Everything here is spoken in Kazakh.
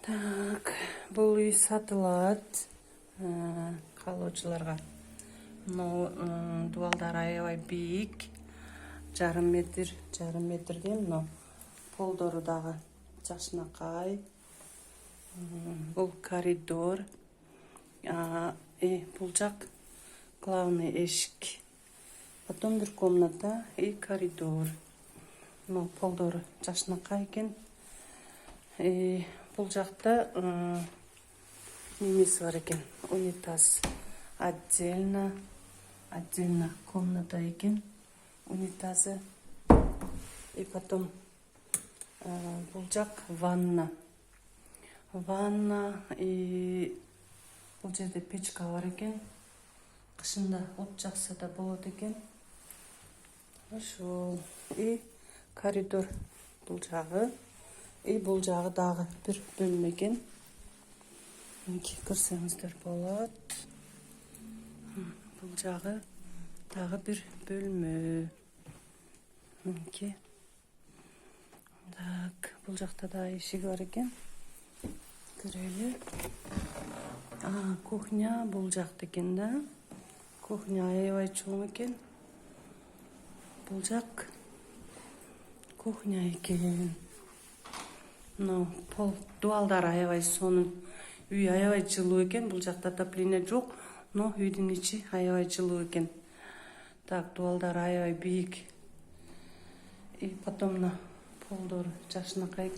Так, бұл үй сатылат калоочуларга. Дубалдар аябай бийик. Жарым метрдей, полдору дагы жакшынакай. Бұл коридор. Бұл жак главный эшик. Потом бир комната и коридор. Полдору жакшынакай экен. Бұл жақта немесі бар екен, унитаз отдельно комната екен, унитазы. И потом бұл жақ ванна, и бұл жерде печка бар екен, қышында от жақса да болады екен. Ошол, и коридор бұл жағы. Бұл жағы дағы бір бөлме екен. Көрсеңіздер болады. Бұл жағы дағы бір бөлме. Бұл жақта да ешігі бар екен. Көрелі. Кухня бұл жақты екен да. Кухня аябай чоң екен. Бұл жақ кухня екен. Дуалдар аябай сонун. Үй аябай жылуу экен. Бул жакта отопление жок, но үйдүн ичи аябай жылуу экен. Так, дуалдар аябай бийик. И потом полдор жакшынакай.